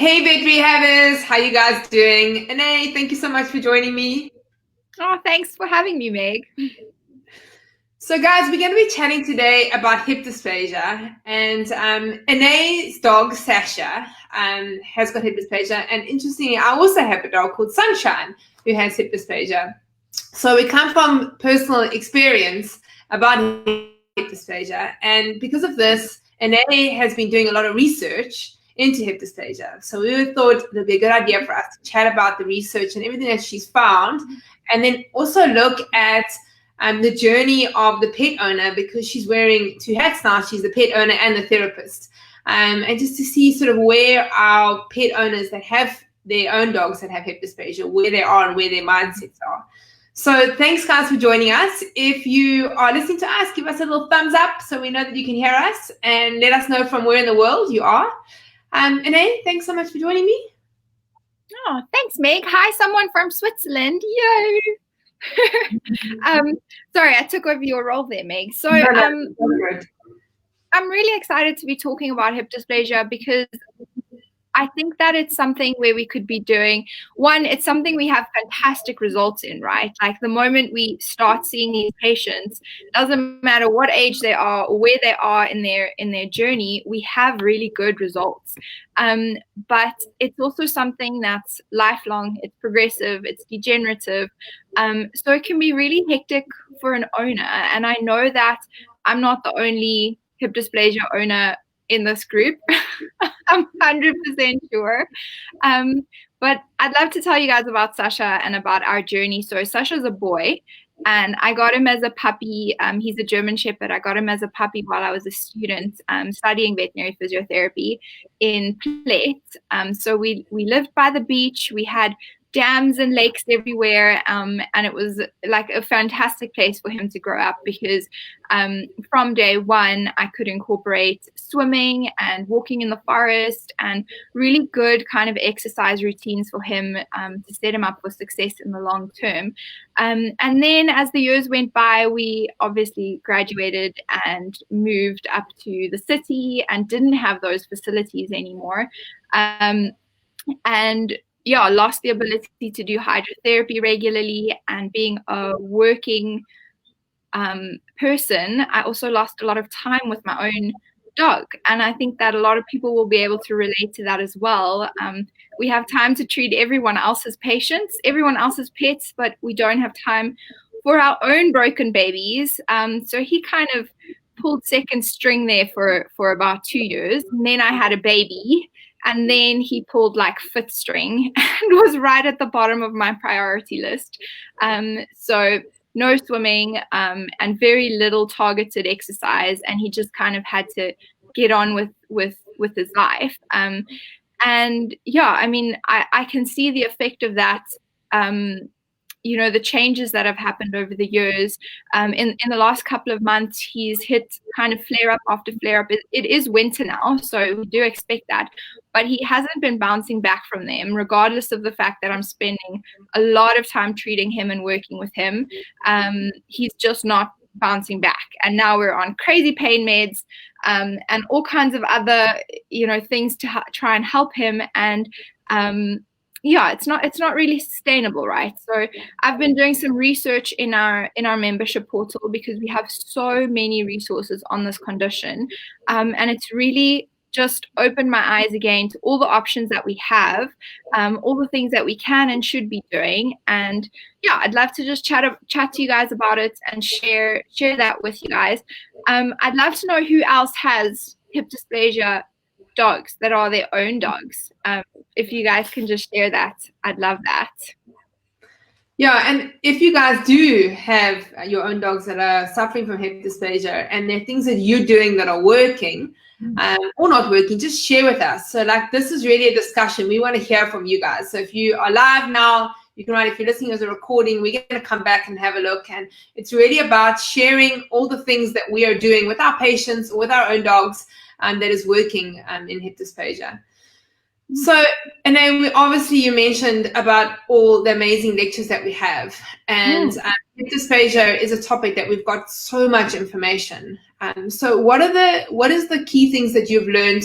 Hey, vet rehabbers, how you guys doing? And hey, thank you so much for joining me. Oh, thanks for having me, Meg. So, guys, we're going to be chatting today about hip dysplasia. And Anae's dog, Sasha, has got hip dysplasia. And interestingly, I also have a dog called Sunshine who has hip dysplasia. So, we come from personal experience about hip dysplasia. And because of this, Anae has been doing a lot of research into hip dysplasia. So we thought it would be a good idea for us to chat about the research and everything that she's found, and then also look at the journey of the pet owner, because she's wearing two hats now. She's the pet owner and the therapist, and just to see sort of where our pet owners that have their own dogs that have hip dysplasia, where they are and where their mindsets are. So thanks, guys, for joining us. If you are listening to us, give us a little thumbs up so we know that you can hear us, and let us know from where in the world you are. Anae, thanks so much for joining me. Oh, thanks, Meg. Hi, someone from Switzerland. Yo. Sorry, I took over your role there, Meg. So I'm really excited to be talking about hip dysplasia because I think that it's something where we could be doing one. It's something we have fantastic results in, right? Like the moment we start seeing these patients, doesn't matter what age they are or where they are in their journey, we have really good results. But it's also something that's lifelong. It's progressive. It's degenerative. So it can be really hectic for an owner. And I know that I'm not the only hip dysplasia owner in this group. I'm 100% sure. But I'd love to tell you guys about Sasha and about our journey. So Sasha's a boy, and I got him as a puppy. He's a German Shepherd. I got him as a puppy while I was a student studying veterinary physiotherapy in Plett. So we lived by the beach. We had dams and lakes everywhere, and it was like a fantastic place for him to grow up because from day one I could incorporate swimming and walking in the forest and really good kind of exercise routines for him to set him up for success in the long term. And then as the years went by, we obviously graduated and moved up to the city and didn't have those facilities anymore. And lost the ability to do hydrotherapy regularly, and being a working person, I also lost a lot of time with my own dog. And I think that a lot of people will be able to relate to that as well. We have time to treat everyone else's patients, everyone else's pets, but we don't have time for our own broken babies. So he kind of pulled second string there for about 2 years. And then I had a baby. And then he pulled like fifth string and was right at the bottom of my priority list. So no swimming and very little targeted exercise. And he just kind of had to get on with his life. I mean, I can see the effect of that. The changes that have happened over the years. In the last couple of months, he's hit kind of flare up after flare up. It is winter now, so we do expect that. But he hasn't been bouncing back from them, regardless of the fact that I'm spending a lot of time treating him and working with him. He's just not bouncing back. And now we're on crazy pain meds and all kinds of other, things to try and help him. And it's not really sustainable, right? So I've been doing some research in our membership portal because we have so many resources on this condition, and it's really just opened my eyes again to all the options that we have, all the things that we can and should be doing. And I'd love to just chat to you guys about it and share that with you guys. I'd love to know who else has hip dysplasia dogs that are their own dogs. If you guys can just share that, I'd love that. Yeah, and if you guys do have your own dogs that are suffering from hip dysplasia and there are things that you're doing that are working or not working, just share with us. So this is really a discussion. We want to hear from you guys. So if you are live now, you can write. If you're listening as a recording, we're going to come back and have a look. And it's really about sharing all the things that we are doing with our patients or with our own dogs that is working in hip dysplasia. So, and then obviously you mentioned about all the amazing lectures that we have, and hip dysplasia is a topic that we've got so much information. So what is the key things that you've learned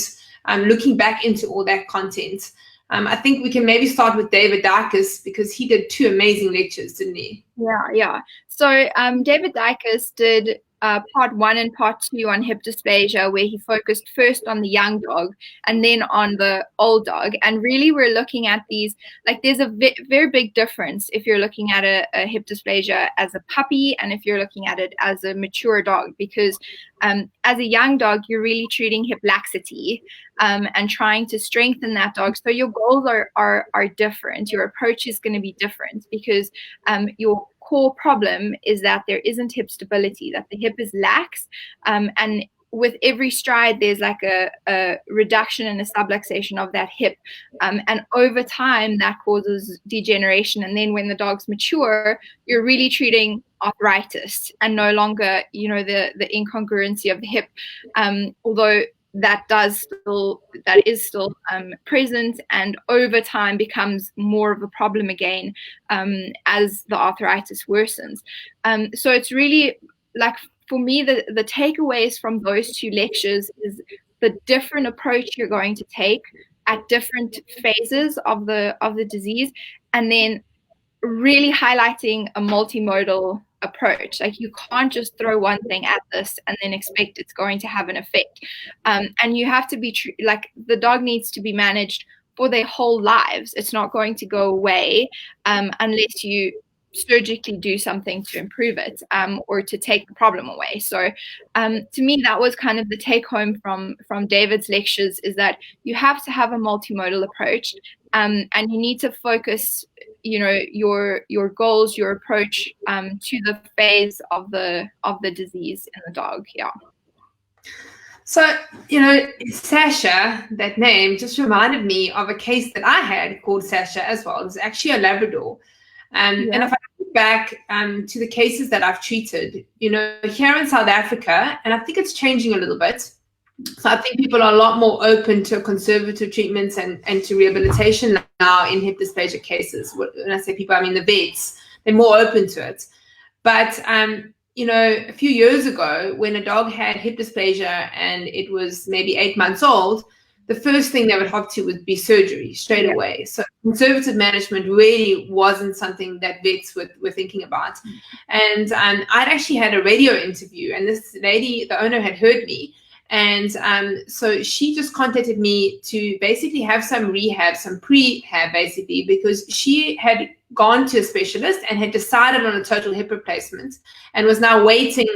looking back into all that content. I think we can maybe start with David Dykes, because he did 2 amazing lectures, didn't he? Yeah. So David Dykes did part 1 and part 2 on hip dysplasia, where he focused first on the young dog and then on the old dog. And really, we're looking at these, like, there's a very big difference if you're looking at a hip dysplasia as a puppy and if you're looking at it as a mature dog, because as a young dog, you're really treating hip laxity and trying to strengthen that dog. So your goals are different. Your approach is going to be different, because your core problem is that there isn't hip stability, that the hip is lax, and with every stride there's like a reduction and a subluxation of that hip, and over time that causes degeneration. And then when the dog's mature, you're really treating arthritis and no longer, the incongruency of the hip, although that is still present, and over time becomes more of a problem again as the arthritis worsens. So it's really, like, for me, the takeaways from those 2 lectures is the different approach you're going to take at different phases of the disease, and then really highlighting a multimodal approach. Like, you can't just throw one thing at this and then expect it's going to have an effect. And you have to be like, the dog needs to be managed for their whole lives. It's not going to go away unless you surgically do something to improve it or to take the problem away. So to me, that was kind of the take home from David's lectures, is that you have to have a multimodal approach, and you need to focus your goals, your approach to the phase of the disease in the dog. Yeah. So, Sasha, that name just reminded me of a case that I had called Sasha as well. It was actually a Labrador. And if I look back to the cases that I've treated, here in South Africa, and I think it's changing a little bit. So I think people are a lot more open to conservative treatments and to rehabilitation now in hip dysplasia cases. When I say people, I mean the vets. They're more open to it. But, a few years ago, when a dog had hip dysplasia and it was maybe 8 months old, the first thing they would have to would be surgery straight away. So conservative management really wasn't something that vets were thinking about. And I'd actually had a radio interview, and this lady, the owner, had heard me. And so she just contacted me to basically have some rehab, some prehab, basically, because she had gone to a specialist and had decided on a total hip replacement and was now waiting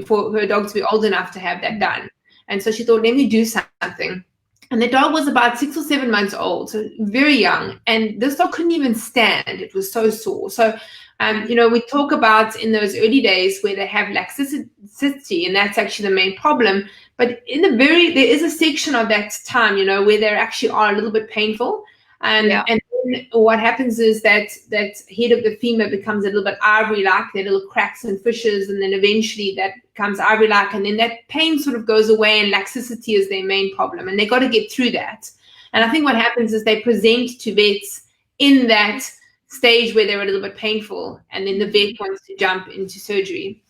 for her dog to be old enough to have that done. And so she thought, let me do something. And the dog was about 6 or 7 months old, so very young. And this dog couldn't even stand. It was so sore. So we talk about in those early days where they have laxity, and that's actually the main problem. But there is a section of that time, where they actually are a little bit painful. And then what happens is that head of the femur becomes a little bit ivory-like, there are little cracks and fissures, and then eventually that becomes ivory-like, and then that pain sort of goes away, and laxicity is their main problem, and they got to get through that. And I think what happens is they present to vets in that stage where they're a little bit painful, and then the vet wants to jump into surgery.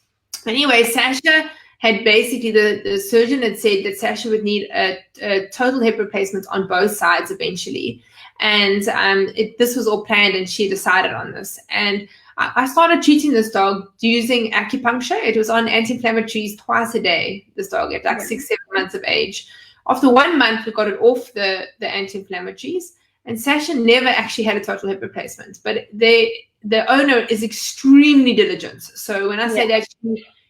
Anyway, Sasha had basically, the surgeon had said that Sasha would need a total hip replacement on both sides eventually. And this was all planned, and she decided on this. And I started treating this dog using acupuncture. It was on anti-inflammatories twice a day, this dog, at like 6, 7 months of age. After 1 month, we got it off the anti-inflammatories. And Sasha never actually had a total hip replacement. But the owner is extremely diligent. So when I say that,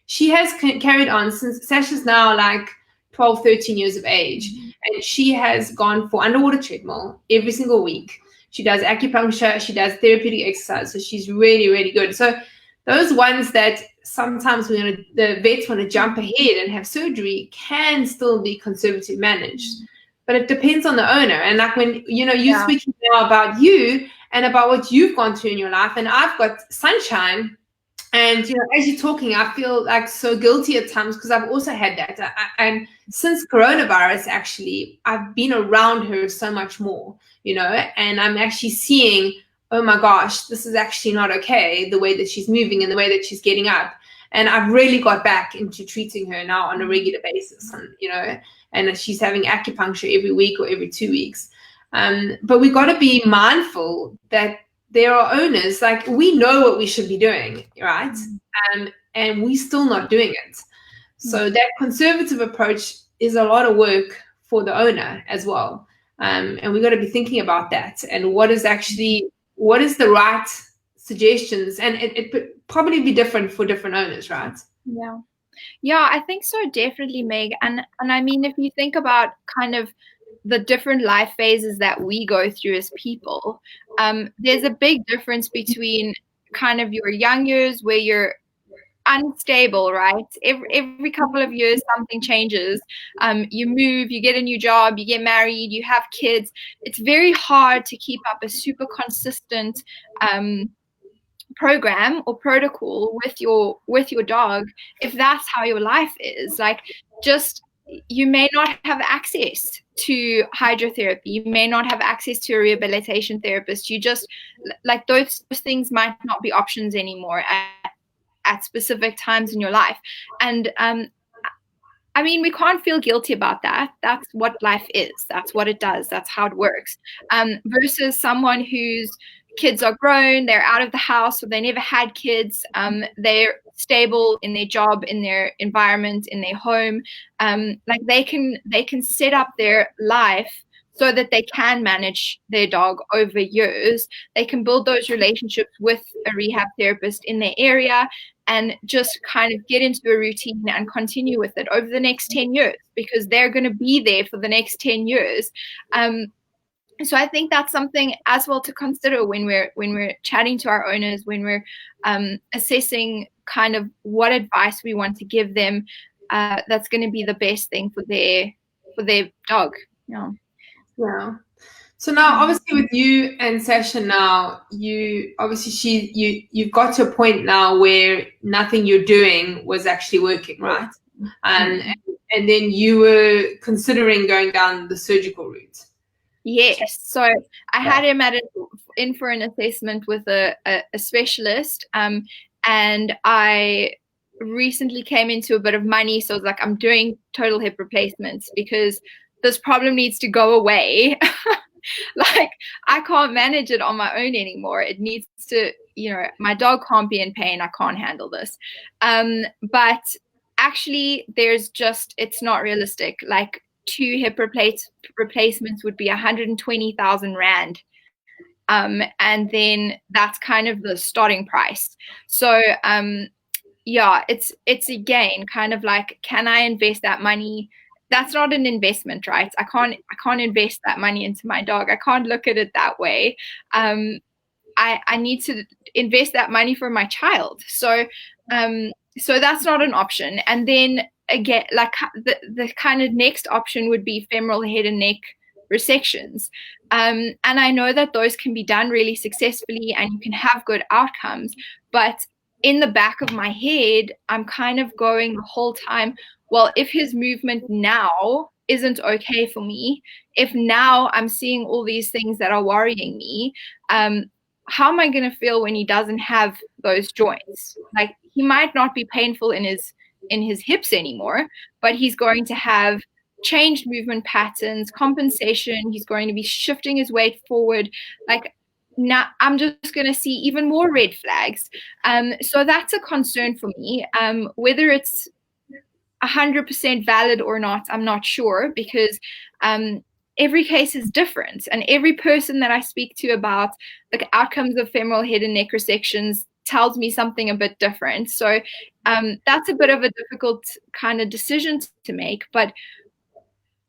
she has carried on since Sasha's now like 12, 13 years of age. And she has gone for underwater treadmill every single week. She does acupuncture. She does therapeutic exercise. So she's really, really good. So those ones that sometimes the vets want to jump ahead and have surgery can still be conservatively managed. But it depends on the owner. And like when, you're speaking now about you and about what you've gone through in your life. And I've got Sunshine. And, as you're talking, I feel like so guilty at times because I've also had that. And since coronavirus, actually, I've been around her so much more, and I'm actually seeing, oh my gosh, this is actually not okay, the way that she's moving and the way that she's getting up. And I've really got back into treating her now on a regular basis, and she's having acupuncture every week or every 2 weeks. But we got to be mindful that there are owners, like, we know what we should be doing, right? And we're still not doing it. So that conservative approach is a lot of work for the owner as well. And we've got to be thinking about that and what is the right suggestions. And it would probably be different for different owners, right? Yeah, I think so, definitely, Meg. And I mean, if you think about kind of the different life phases that we go through as people, there's a big difference between kind of your young years where you're unstable, right? Every couple of years something changes. You move, you get a new job, you get married, you have kids. It's very hard to keep up a super consistent program or protocol with your dog if that's how your life is. Like, just, you may not have access to hydrotherapy, you may not have access to a rehabilitation therapist. You just, like, those things might not be options anymore at specific times in your life. And I mean, we can't feel guilty about that. That's what life is. That's what it does. That's how it works. Versus someone whose kids are grown, they're out of the house, or they never had kids, they're stable in their job, in their environment, in their home. Like, they can set up their life so that they can manage their dog over years. They can build those relationships with a rehab therapist in their area and just kind of get into a routine and continue with it over the next 10 years, because they're going to be there for the next 10 years. So I think that's something as well to consider when we're chatting to our owners, when we're assessing kind of what advice we want to give them. That's going to be the best thing for their dog. Yeah. So now, obviously, with you and Sasha, now you've got to a point now where nothing you're doing was actually working, right? And then you were considering going down the surgical route. Yes. So I had him in for an assessment with a specialist, and I recently came into a bit of money, so I was like, I'm doing total hip replacements because this problem needs to go away. Like, I can't manage it on my own anymore. It needs to, my dog can't be in pain. I can't handle this. But actually, it's not realistic. Like, 2 hip replacements would be 120,000 Rand. And then that's kind of the starting price. So, yeah, it's again kind of like, can I invest that money? That's not an investment, right? I can't invest that money into my dog. I can't look at it that way. I need to invest that money for my child. So that's not an option. And then again, like, the kind of next option would be femoral head and neck resections. And I know that those can be done really successfully and you can have good outcomes. But in the back of my head, I'm kind of going the whole time, well, if his movement now isn't okay for me, if now I'm seeing all these things that are worrying me, how am I going to feel when he doesn't have those joints? Like, he might not be painful in his hips anymore, but he's going to have changed movement patterns, compensation. He's going to be shifting his weight forward. Like, now I'm just going to see even more red flags. So that's a concern for me. Whether it's 100% valid or not, I'm not sure, because every case is different, and every person that I speak to about the outcomes of femoral head and neck resections tells me something a bit different. So that's a bit of a difficult kind of decision to make. But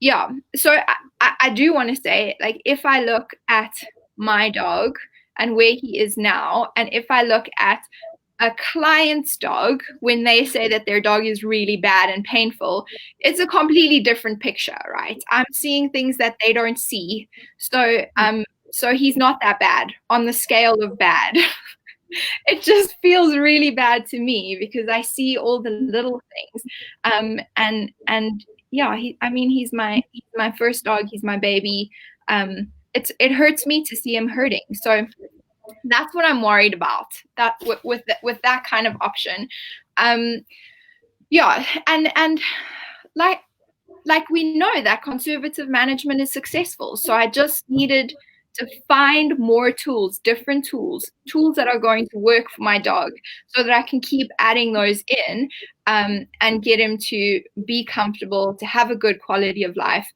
yeah, so I do want to say, like, if I look at my dog and where he is now, and if I look at a client's dog when they say that their dog is really bad and painful, it's a completely different picture, right? I'm seeing things that they don't see. So he's not that bad on the scale of bad. It just feels really bad to me because I see all the little things. And yeah, he's my first dog. He's my baby. It hurts me to see him hurting. So that's what I'm worried about. That with that kind of option. Yeah, and like, like we know that conservative management is successful. So I just needed to find more tools, different tools that are going to work for my dog, so that I can keep adding those in, and get him to be comfortable, to have a good quality of life.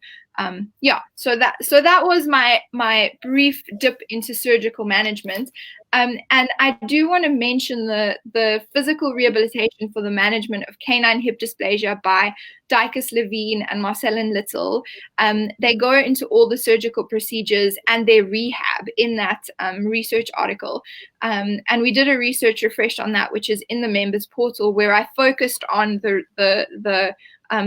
So that was my brief dip into surgical management. And I do want to mention the physical rehabilitation for the management of canine hip dysplasia by Dicus Levine and Marcellin Little. They go into all the surgical procedures and their rehab in that research article. And we did a research refresh on that, which is in the members portal, where I focused on the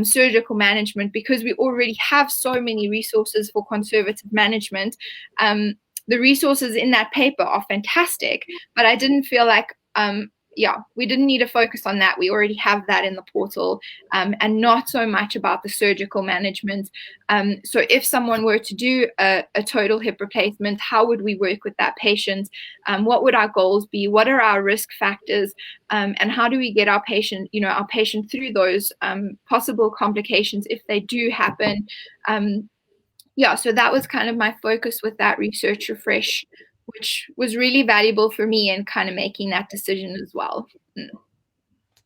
surgical management, because we already have so many resources for conservative management. The resources in that paper are fantastic, but I didn't feel like, we didn't need to focus on that. We already have that in the portal, and not so much about the surgical management. So if someone were to do a total hip replacement, how would we work with that patient? What would our goals be? What are our risk factors? And how do we get our patient through those possible complications if they do happen? So that was kind of my focus with that research refresh, which was really valuable for me in kind of making that decision as well.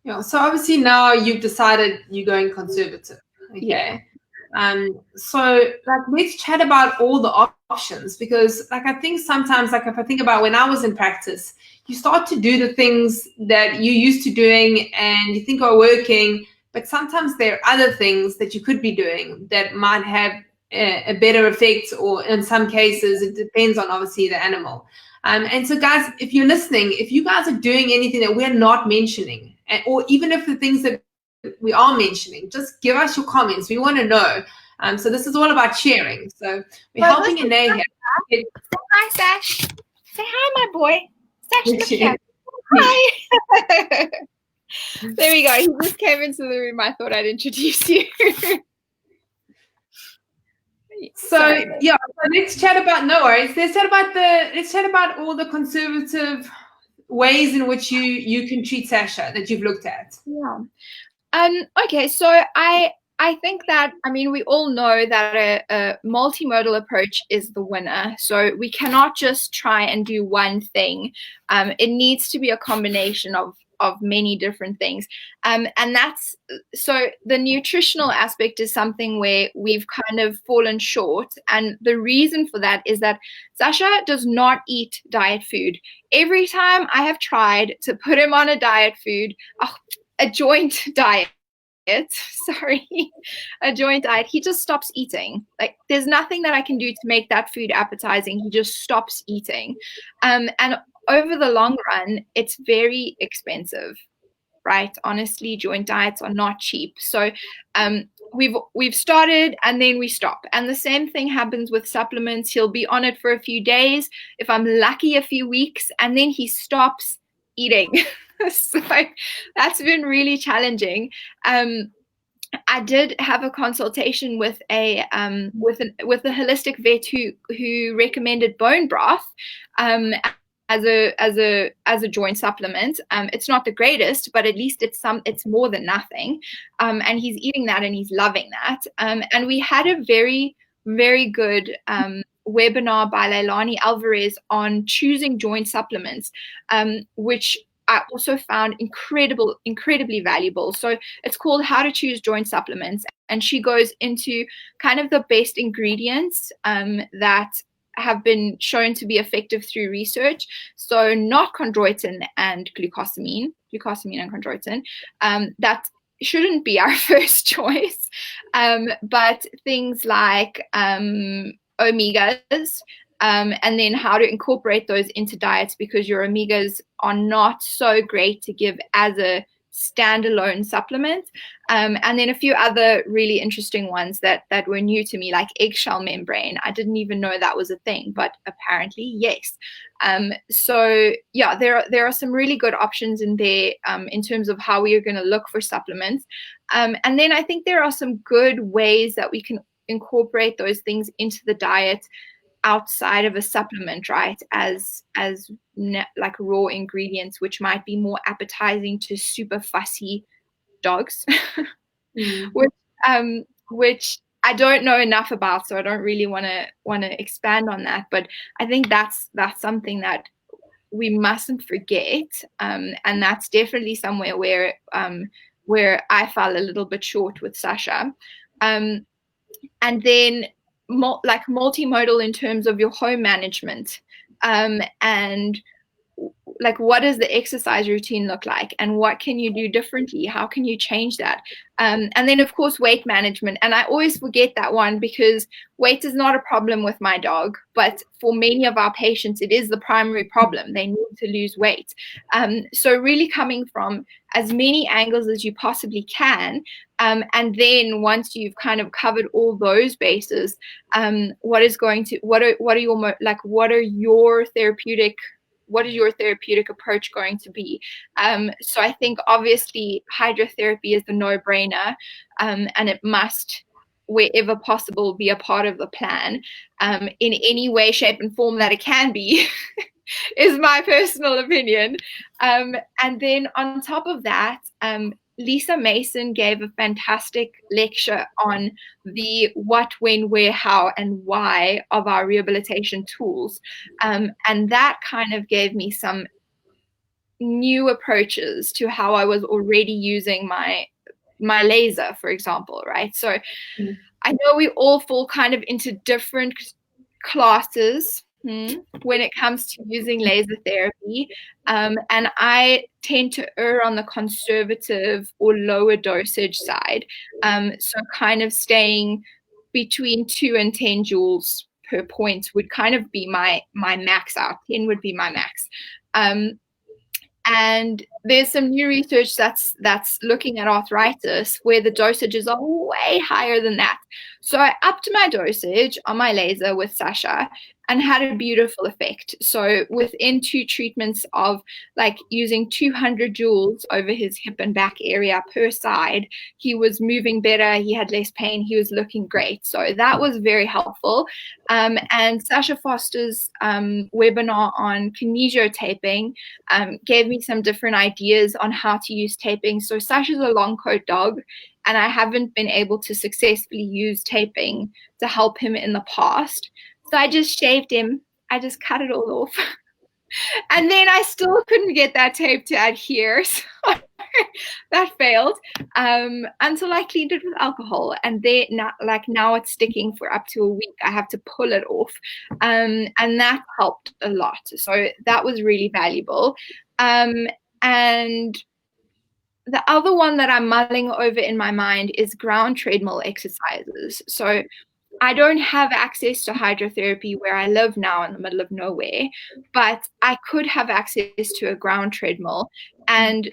Yeah. So obviously now you've decided you're going conservative. Okay. Yeah. So let's chat about all the options, because I think sometimes, if I think about when I was in practice, you start to do the things that you're used to doing and you think are working, but sometimes there are other things that you could be doing that might have a better effect, or in some cases it depends on obviously the animal. And so guys, if you're listening, if you guys are doing anything that we're not mentioning, or even if the things that we are mentioning, just give us your comments. We want to know. So this is all about sharing. So we're helping Ine here. Say hi, Sash. Say hi, my boy. Sash, look here. Hi. There we go. He just came into the room. I thought I'd introduce you. So let's chat about, no worries. Let's chat about all the conservative ways in which you can treat Sasha that you've looked at. Yeah. Okay, so I think that, we all know that a multimodal approach is the winner. So we cannot just try and do one thing. It needs to be a combination of many different things. And that's, so the nutritional aspect is something where we've kind of fallen short. And the reason for that is that Sasha does not eat diet food. Every time I have tried to put him on a diet food, a joint diet, a joint diet, he just stops eating. Like, there's nothing that I can do to make that food appetizing. He just stops eating. And over the long run, it's very expensive, right? Honestly, joint diets are not cheap. So we've started and then we stop. And the same thing happens with supplements. He'll be on it for a few days, if I'm lucky, a few weeks, and then he stops eating. So that's been really challenging. I did have a consultation with a holistic vet who recommended bone broth as a joint supplement. It's not the greatest, but at least it's more than nothing. And he's eating that and he's loving that. And we had a very, very good webinar by Leilani Alvarez on choosing joint supplements, which I also found incredibly valuable. So it's called How to Choose Joint Supplements. And she goes into kind of the best ingredients that have been shown to be effective through research. So not chondroitin and glucosamine and chondroitin. That shouldn't be our first choice. But things like omegas, and then how to incorporate those into diets, because your omegas are not so great to give as a standalone supplement. And then a few other really interesting ones that were new to me, like eggshell membrane. I didn't even know that was a thing, but apparently, yes. So yeah, there are some really good options in there in terms of how we are going to look for supplements. And then I think there are some good ways that we can incorporate those things into the diet outside of a supplement, right, as like raw ingredients, which might be more appetizing to super fussy dogs. Which which I don't know enough about, so I don't really want to expand on that. But I think that's something that we mustn't forget, and that's definitely somewhere where I fell a little bit short with Sasha. And then like multimodal in terms of your home management, and like what does the exercise routine look like, and what can you do differently, how can you change that, and then of course weight management. And I always forget that one because weight is not a problem with my dog, but for many of our patients it is the primary problem. They need to lose weight, so really coming from as many angles as you possibly can, and then once you've kind of covered all those bases, what is your therapeutic approach going to be? So I think obviously hydrotherapy is the no-brainer, and it must, wherever possible, be a part of the plan, in any way, shape, and form that it can be, is my personal opinion. And then on top of that, Lisa Mason gave a fantastic lecture on the what, when, where, how, and why of our rehabilitation tools. And that kind of gave me some new approaches to how I was already using my laser, for example, right? So I know we all fall kind of into different classes when it comes to using laser therapy. And I tend to err on the conservative or lower dosage side. So kind of staying between 2 and 10 joules per point would kind of be my max out. 10 would be my max. And there's some new research that's looking at arthritis where the dosages are way higher than that. So I upped my dosage on my laser with Sasha and had a beautiful effect. So within 2 treatments of like using 200 joules over his hip and back area per side, he was moving better, he had less pain, he was looking great. So that was very helpful. And Sasha Foster's webinar on kinesio taping gave me some different ideas on how to use taping. So Sasha's a long coat dog, and I haven't been able to successfully use taping to help him in the past. So I just shaved him. I just cut it all off. And then I still couldn't get that tape to adhere. So that failed until I cleaned it with alcohol. And then now it's sticking for up to a week. I have to pull it off. And that helped a lot. So that was really valuable. And the other one that I'm mulling over in my mind is ground treadmill exercises. So I don't have access to hydrotherapy where I live now in the middle of nowhere, but I could have access to a ground treadmill. And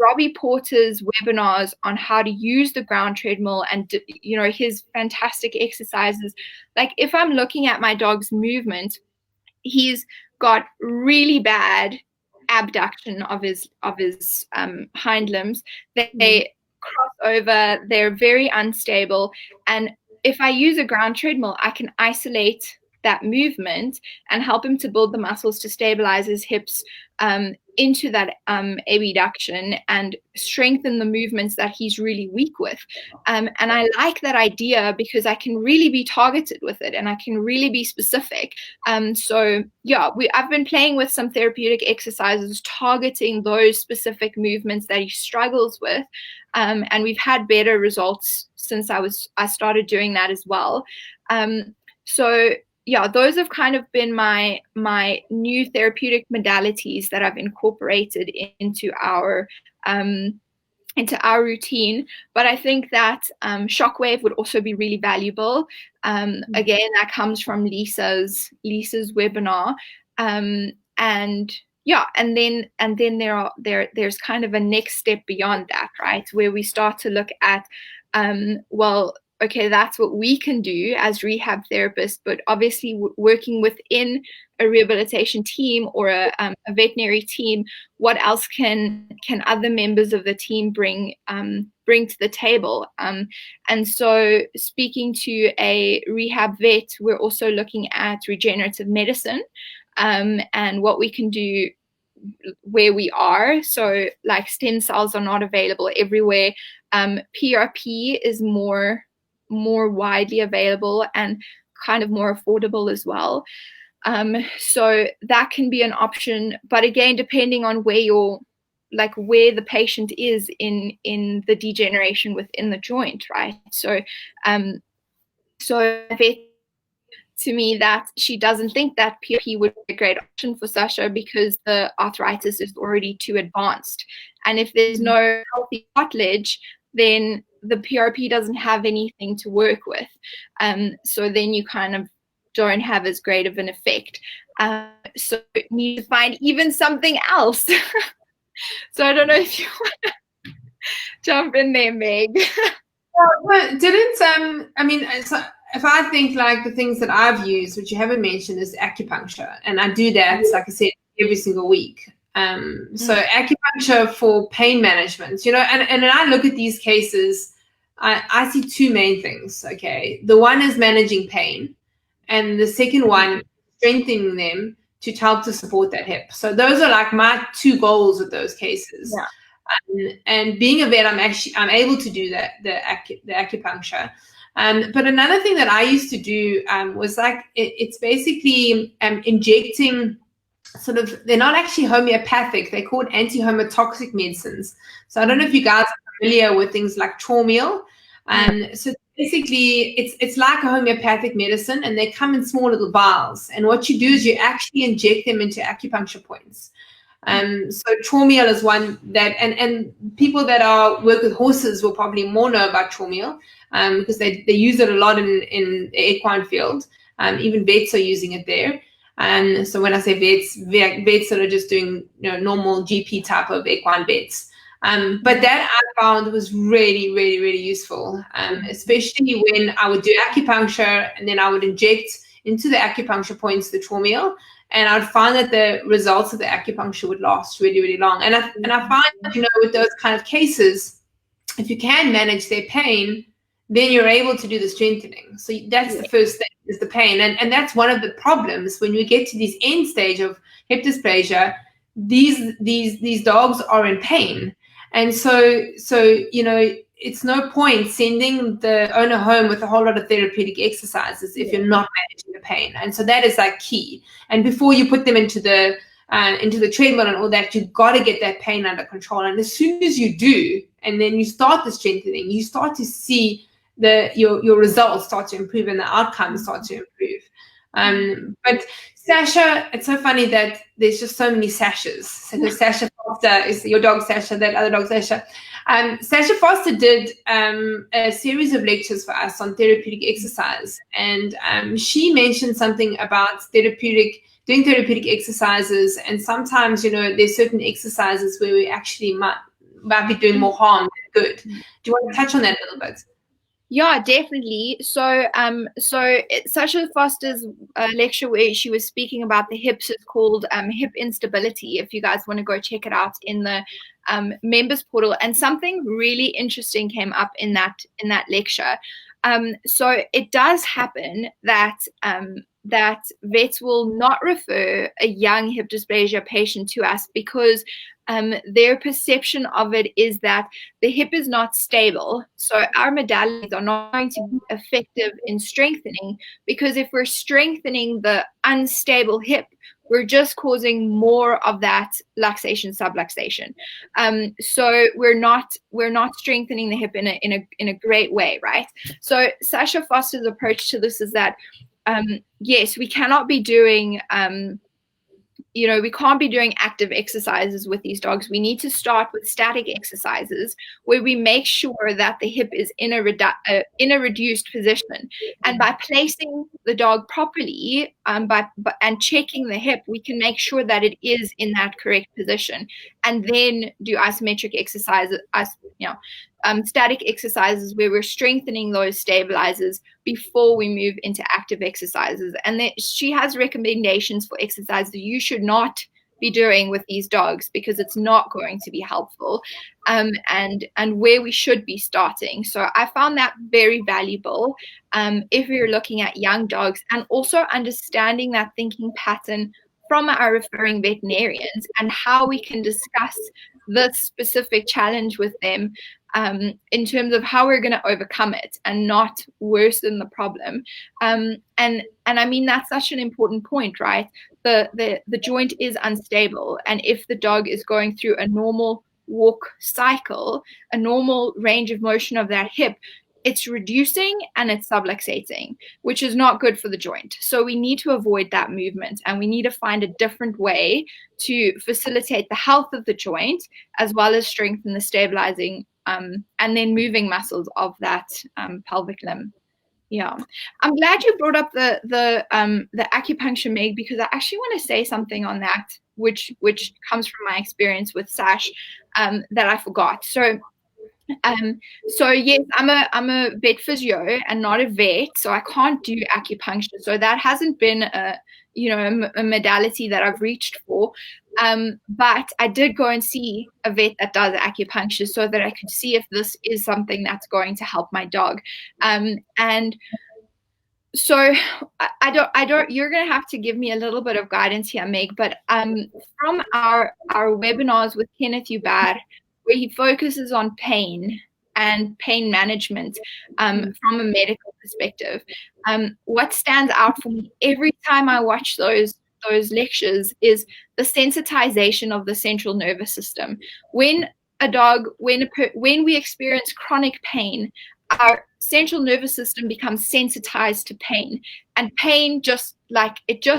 Robbie Porter's webinars on how to use the ground treadmill and, his fantastic exercises. Like if I'm looking at my dog's movement, he's got really bad abduction of his hind limbs. They cross over, they're very unstable. And if I use a ground treadmill, I can isolate that movement and help him to build the muscles to stabilize his hips into that abduction and strengthen the movements that he's really weak with. And I like that idea because I can really be targeted with it and I can really be specific. So yeah, I've been playing with some therapeutic exercises targeting those specific movements that he struggles with. And we've had better results since I started doing that as well. So yeah, those have kind of been my new therapeutic modalities that I've incorporated into our routine. But I think that shockwave would also be really valuable. Again, that comes from Lisa's webinar. And yeah, and then there's kind of a next step beyond that, right? Where we start to look at well, okay, that's what we can do as rehab therapists, but obviously working within a rehabilitation team or a veterinary team, what else can other members of the team bring to the table? And so speaking to a rehab vet, we're also looking at regenerative medicine and what we can do where we are. So like stem cells are not available everywhere. PRP is more more widely available and kind of more affordable as well. So that can be an option, but again, depending on where the patient is in the degeneration within the joint, right? So to me that she doesn't think that PRP would be a great option for Sasha because the arthritis is already too advanced. And if there's no healthy cartilage, then the PRP doesn't have anything to work with. So then you kind of don't have as great of an effect. So you need to find even something else. So I don't know if you want to jump in there, Meg. Well, so if I think like the things that I've used, which you haven't mentioned, is acupuncture. And I do that, like I said, every single week. So acupuncture for pain management, and when I look at these cases, I see two main things, okay? The one is managing pain, and the second one, strengthening them to help to support that hip. So those are like my two goals with those cases. Yeah. And being a vet, I'm able to do that, the acupuncture. But another thing that I used to do was like it's basically injecting sort of, they're not actually homeopathic, they're called anti-homotoxic medicines. So I don't know if you guys are familiar with things like Traumeal. So basically it's like a homeopathic medicine, and they come in small little vials, and what you do is you actually inject them into acupuncture points. So Traumeal is one that, and people that work with horses will probably more know about Traumeal because they use it a lot in the equine field. Even vets are using it there. So when I say vets that are just doing normal GP type of equine vets. But that I found was really, really, really useful, especially when I would do acupuncture and then I would inject into the acupuncture points the Traumeal, and I'd find that the results of the acupuncture would last really, really long. And I find, with those kind of cases, if you can manage their pain, then you're able to do the strengthening. So that's the first thing, is the pain. And that's one of the problems when we get to this end stage of hip dysplasia. These dogs are in pain. And so it's no point sending the owner home with a whole lot of therapeutic exercises if you're not managing the pain. And so that is like key. And before you put them into the treadmill and all that, you've got to get that pain under control. And as soon as you do, and then you start the strengthening, you start to see your results start to improve and the outcomes start to improve. But Sasha, it's so funny that there's just so many Sashas. So Sasha Foster is your dog, Sasha, that other dog, Sasha. Sasha Foster did a series of lectures for us on therapeutic exercise. And she mentioned something about doing therapeutic exercises. And sometimes, there's certain exercises where we actually might be doing more harm than good. Do you want to touch on that a little bit? Yeah, definitely. So, Sasha Foster's lecture where she was speaking about the hips is called Hip Instability. If you guys want to go check it out in the members portal, and something really interesting came up in that lecture. So it does happen that vets will not refer a young hip dysplasia patient to us because their perception of it is that the hip is not stable. So our modalities are not going to be effective in strengthening, because if we're strengthening the unstable hip, we're just causing more of that luxation, subluxation. So we're not strengthening the hip in a great way, right? So Sasha Foster's approach to this is that yes, we cannot be doing we can't be doing active exercises with these dogs. We need to start with static exercises where we make sure that the hip is in a reduced position. And by placing the dog properly and checking the hip, we can make sure that it is in that correct position, and then do isometric exercises, static exercises where we're strengthening those stabilizers before we move into active exercises. And then she has recommendations for exercises that you should not be doing with these dogs because it's not going to be helpful, and where we should be starting. So I found that very valuable if you're looking at young dogs, and also understanding that thinking pattern from our referring veterinarians and how we can discuss this specific challenge with them, in terms of how we're going to overcome it and not worsen the problem. And I mean, that's such an important point, right? The joint is unstable, and if the dog is going through a normal walk cycle, a normal range of motion of that hip, it's reducing and it's subluxating, which is not good for the joint. So we need to avoid that movement, and we need to find a different way to facilitate the health of the joint, as well as strengthen the stabilizing and then moving muscles of that pelvic limb. Yeah, I'm glad you brought up the acupuncture, Meg, because I actually want to say something on that, which comes from my experience with Sash, that I forgot. So yes, I'm a vet physio and not a vet, so I can't do acupuncture. So that hasn't been a modality that I've reached for. But I did go and see a vet that does acupuncture so that I could see if this is something that's going to help my dog. And so I don't, you're going to have to give me a little bit of guidance here, Meg, but from our webinars with Kenneth Hubbard, where he focuses on pain and pain management from a medical perspective, what stands out for me every time I watch those lectures is the sensitization of the central nervous system. When we experience chronic pain, our central nervous system becomes sensitized to pain, and pain just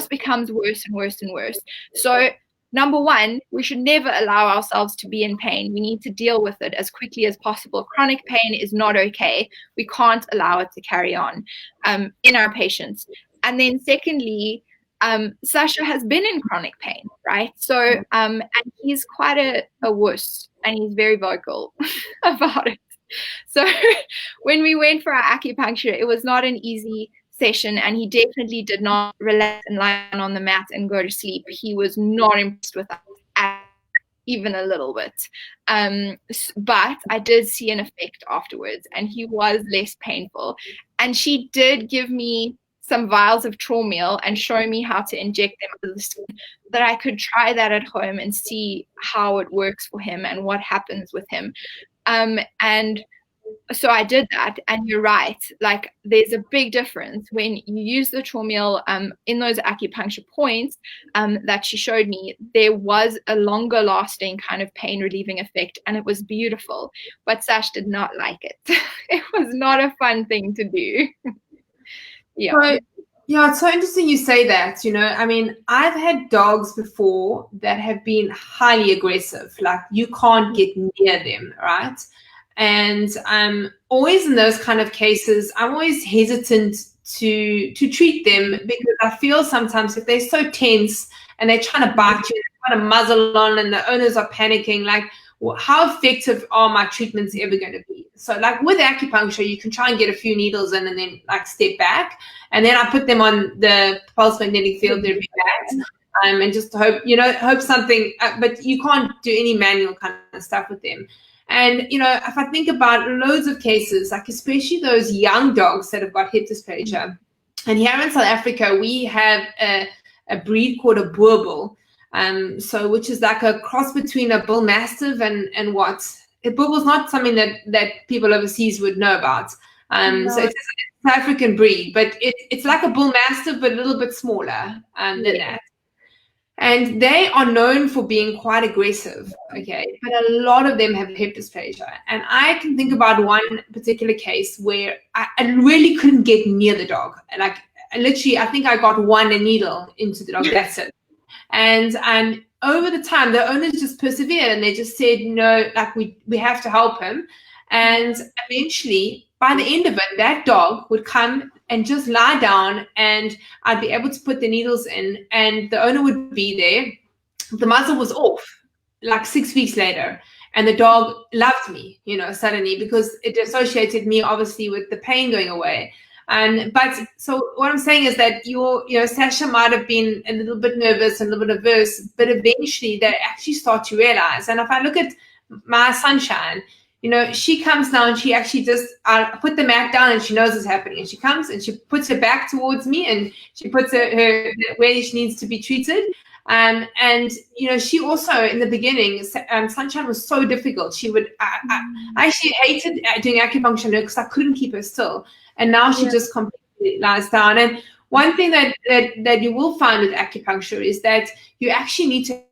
becomes worse and worse and worse. So number one, we should never allow ourselves to be in pain. We need to deal with it as quickly as possible. Chronic pain is not okay. We can't allow it to carry on in our patients. And then secondly, Sasha has been in chronic pain, right? So, and he's quite a wuss, and he's very vocal about it. So when we went for our acupuncture, it was not an easy session, and he definitely did not relax and lie on the mat and go to sleep. He was not impressed with us even a little bit. But I did see an effect afterwards, and he was less painful. And she did give me some vials of Trawmeal and show me how to inject them under the skin, that I could try that at home and see how it works for him and what happens with him. And so I did that, and you're right, like there's a big difference when you use the Trawmeal in those acupuncture points that she showed me. There was a longer lasting kind of pain relieving effect, and it was beautiful, but Sash did not like it. It was not a fun thing to do. Yeah. So, yeah, it's so interesting you say that. I mean, I've had dogs before that have been highly aggressive, like you can't get near them, right? And always in those kind of cases, I'm always hesitant to treat them, because I feel sometimes if they're so tense and they're trying to bite you, they're trying to muzzle on, and the owners are panicking, like, how effective are my treatments ever going to be? So like with acupuncture, you can try and get a few needles in and then like step back, and then I put them on the pulse magnetic field therapy pads, and just hope something, but you can't do any manual kind of stuff with them. And, if I think about loads of cases, like especially those young dogs that have got hip dysplasia, and here in South Africa, we have a breed called a Boer Bull, which is like a cross between a Bull Mastiff and what? A Boer Bull is not something that people overseas would know about. No. So it's an African breed, but it's like a Bull Mastiff, but a little bit smaller than that. And they are known for being quite aggressive, okay? But a lot of them have hip dysplasia. And I can think about one particular case where I really couldn't get near the dog. Like, literally, I think I got one needle into the dog, that's it. And over the time, the owners just persevered, and they just said, no, like we have to help him. And eventually, by the end of it, that dog would come and just lie down, and I'd be able to put the needles in, and the owner would be there. The muzzle was off like 6 weeks later, and the dog loved me, suddenly, because it associated me obviously with the pain going away. But so what I'm saying is that Sasha might have been a little bit nervous and a little bit averse, but eventually they actually start to realize. And if I look at my Sunshine, she comes now and she actually I put the mat down and she knows what's happening. And she comes and she puts her back towards me and she puts her where she needs to be treated. And she also in the beginning, Sunshine was so difficult. She would I actually hated doing acupuncture because I couldn't keep her still, and now she just completely lies down. And one thing that you will find with acupuncture is that you actually need to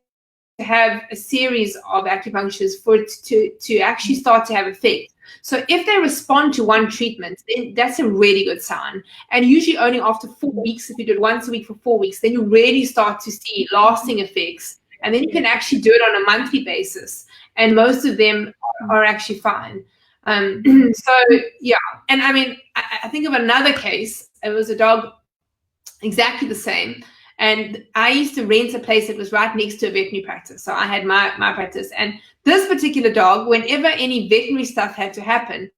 have a series of acupunctures for it to actually start to have effect. So if they respond to one treatment, then that's a really good sign. And usually only after 4 weeks, if you do it once a week for 4 weeks, then you really start to see lasting effects. And then you can actually do it on a monthly basis. And most of them are actually fine. So, yeah. And I mean, I think of another case. It was a dog exactly the same. And I used to rent a place that was right next to a veterinary practice. So I had my practice. And this particular dog, whenever any veterinary stuff had to happen,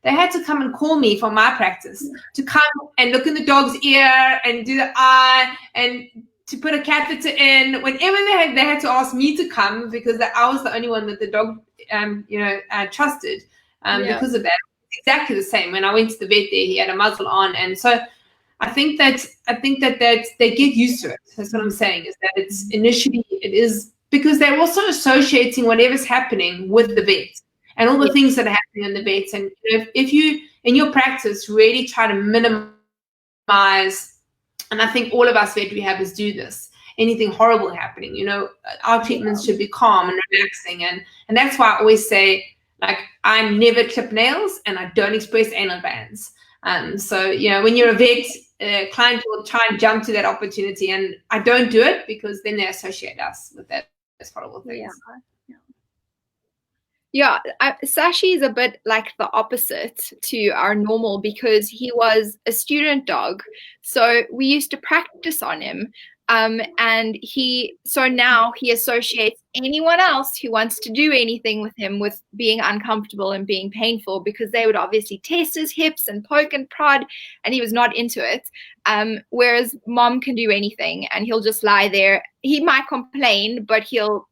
they had to come and call me from my practice to come and look in the dog's ear and do the eye and to put a catheter in. Whenever they had to ask me to come because I was the only one that the dog, trusted because of that. Exactly the same. When I went to the vet there, he had a muzzle on. And so I think that they get used to it. That's what I'm saying, is that it's initially it is because they're also associating whatever's happening with the vet and all the things that are happening in the vet. And if you in your practice really try to minimize, and I think all of us veterinary habits do this, anything horrible happening, our treatments should be calm and relaxing. And that's why I always say, like, I never clip nails and I don't express anal glands. So, when you're a vet, client will try and jump to that opportunity, and I don't do it because then they associate us with that as horrible things. Yeah, Sashi is a bit like the opposite to our normal because he was a student dog. So we used to practice on him. And now he associates anyone else who wants to do anything with him with being uncomfortable and being painful, because they would obviously test his hips and poke and prod, and he was not into it. Whereas mom can do anything and he'll just lie there. He might complain, but he'll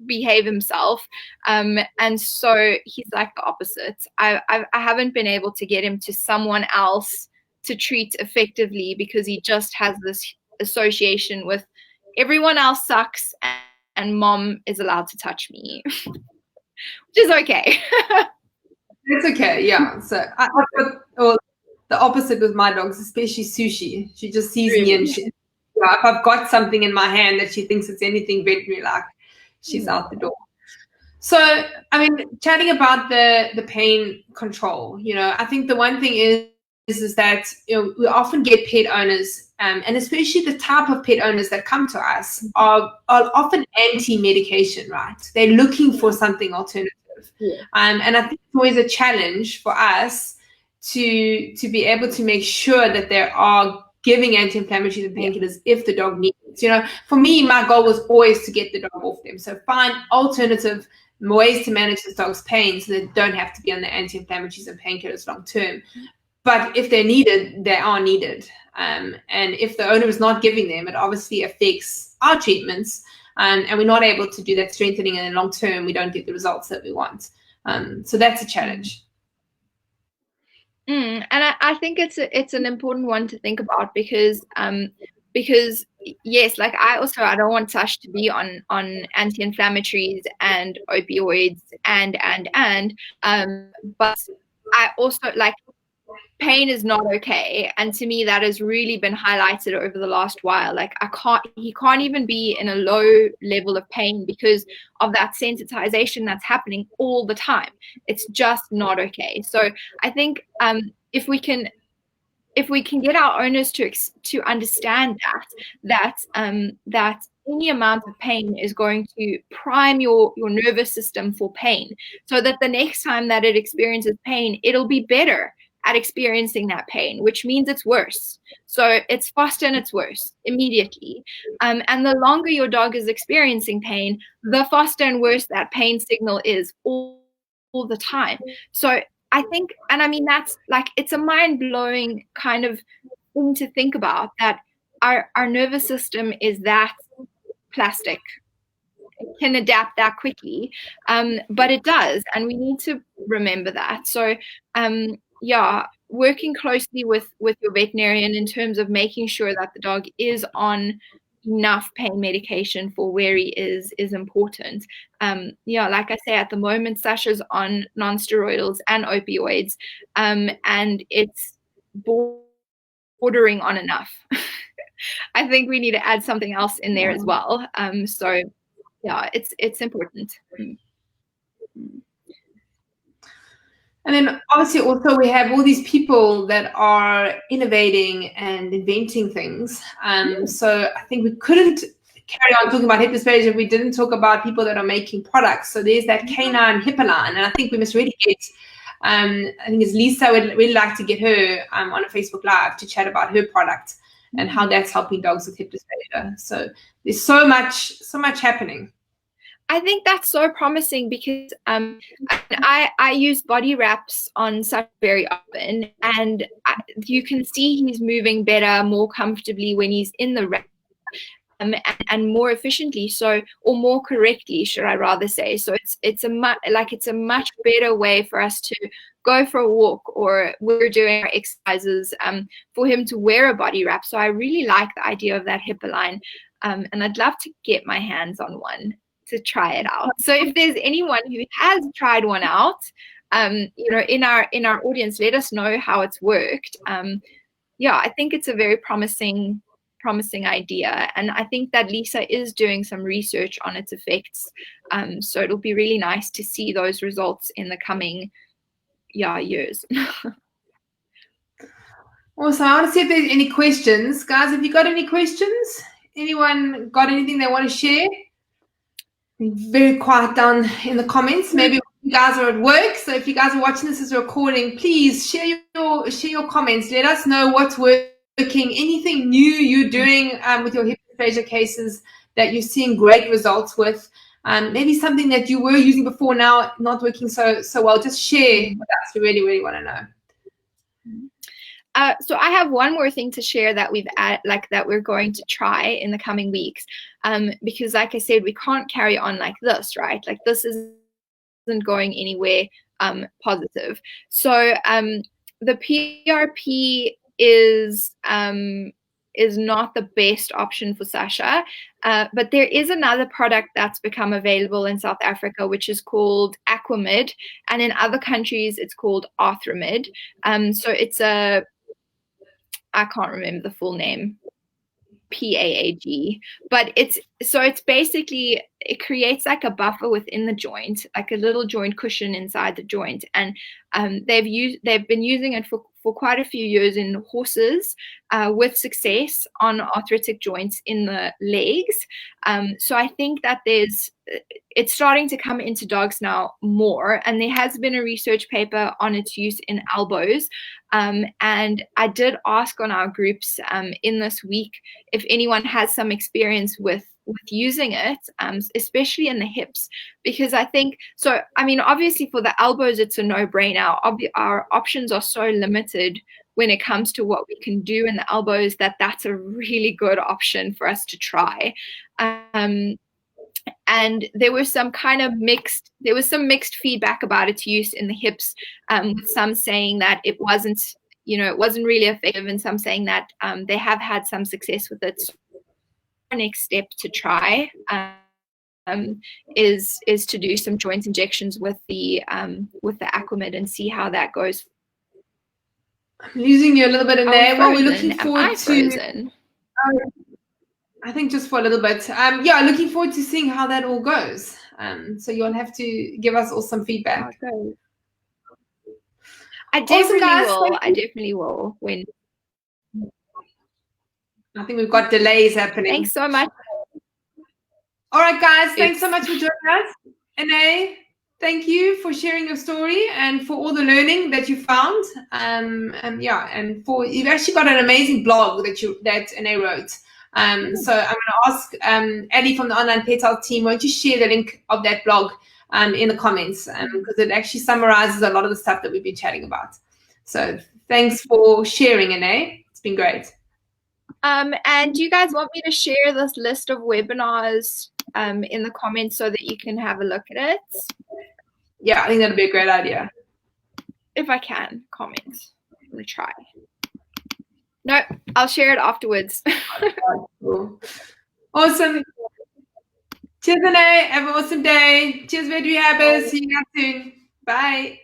behave himself. And so he's like the opposite. I haven't been able to get him to someone else to treat effectively because he just has this association with everyone else sucks and mom is allowed to touch me, which is okay. It's okay, yeah. So I've got the opposite with my dogs, especially Sushi. She just sees me and if I've got something in my hand that she thinks it's anything veterinary like, she's out the door. So, I mean, chatting about the pain control, I think the one thing is that we often get pet owners, and especially the type of pet owners that come to us are often anti-medication, right? They're looking for something alternative. And I think it's always a challenge for us to be able to make sure that they are giving anti-inflammatories and painkillers if the dog needs it. For me, my goal was always to get the dog off them. So find alternative ways to manage this dog's pain so they don't have to be on the anti-inflammatories and painkillers long term. But if they're needed, they are needed. And if the owner is not giving them, it obviously affects our treatments. And we're not able to do that strengthening, and in long term, we don't get the results that we want. So that's a challenge. And I think it's an important one to think about because yes, like I don't want Sash to be on anti-inflammatories and opioids and but I also like pain is not okay, and to me that has really been highlighted over the last while. Like he can't even be in a low level of pain because of that sensitization that's happening all the time. It's just not okay. So I think if we can get our owners to understand that any amount of pain is going to prime your nervous system for pain, so that the next time that it experiences pain, it'll be better at experiencing that pain, which means it's worse. So it's faster and it's worse immediately. And the longer your dog is experiencing pain, the faster and worse that pain signal is all the time. So I think, and I mean, that's like, it's a mind-blowing kind of thing to think about, that our nervous system is that plastic. It can adapt that quickly, but it does, and we need to remember that. So working closely with your veterinarian in terms of making sure that the dog is on enough pain medication for where he is important. Yeah, like I say, at the moment, Sasha's on non-steroidals and opioids, and it's bordering on enough. I think we need to add something else in there as well. So yeah, it's important. And then obviously also we have all these people that are innovating and inventing things. So I think we couldn't carry on talking about hip dysplasia if we didn't talk about people that are making products. So there's that Canine Hip line, and I think we must really get, I think it's Lisa, we'd really like to get her on a Facebook Live to chat about her product and how that's helping dogs with hip dysplasia. So there's so much happening. I think that's so promising because I use body wraps on Sasha very often, and you can see he's moving better, more comfortably when he's in the wrap, and more efficiently, so, or more correctly, should I rather say. So it's a much better way for us to go for a walk, or we're doing our exercises, for him to wear a body wrap. So I really like the idea of that hip line, and I'd love to get my hands on one to try it out. So if there's anyone who has tried one out, in our audience, let us know how it's worked. Yeah, I think it's a very promising idea, and I think that Lisa is doing some research on its effects. So it'll be really nice to see those results in the coming years. Also, I want to see if there's any questions. Guys, have you got any questions? Anyone got anything they want to share? Very quiet down in the comments. Maybe you guys are at work, so if you guys are watching this as a recording, please share your comments. Let us know what's working, anything new you're doing with your hip dysplasia cases that you're seeing great results with. Maybe something that you were using before now not working so well. Just share with us. We really want to know. So I have one more thing to share that that we're going to try in the coming weeks, because like I said, we can't carry on like this, right? Like this isn't going anywhere positive. So the PRP is not the best option for Sasha, but there is another product that's become available in South Africa, which is called Aquamid, and in other countries it's called Arthramid. So it's I can't remember the full name, PAAG, but it's basically, it creates like a buffer within the joint, like a little joint cushion inside the joint, and they've been using it for quite a few years in horses with success on arthritic joints in the legs. So I think that it's starting to come into dogs now more, and there has been a research paper on its use in elbows. And I did ask on our groups in this week if anyone has some experience with using it, especially in the hips, because I think, so I mean, obviously for the elbows it's a no-brainer. Our options are so limited when it comes to what we can do in the elbows, that's a really good option for us to try. And there was some mixed feedback about its use in the hips, with some saying that it wasn't really effective, and some saying that they have had some success with it. So our next step to try is to do some joint injections with the Aquamid and see how that goes. I'm losing you a little bit in there. Well, we're looking forward to. I think just for a little bit. Yeah, looking forward to seeing how that all goes. So you'll have to give us all some feedback. Okay. I definitely will. When I think we've got delays happening. Thanks so much. All right, guys. Thanks so much for joining us. Anae, thank you for sharing your story and for all the learning that you found. And you've actually got an amazing blog that Anae wrote. So I'm going to ask Ellie from the Online Pet Health team, won't you share the link of that blog in the comments, because it actually summarizes a lot of the stuff that we've been chatting about. So thanks for sharing, Anae. It's been great. And do you guys want me to share this list of webinars in the comments so that you can have a look at it? Yeah, I think that'd be a great idea. If I can comment. I'm going to try. No, I'll share it afterwards. Cool. Awesome. Cheers, Renee. Have an awesome day. Cheers, Red Rehabbers. See you guys soon. Bye.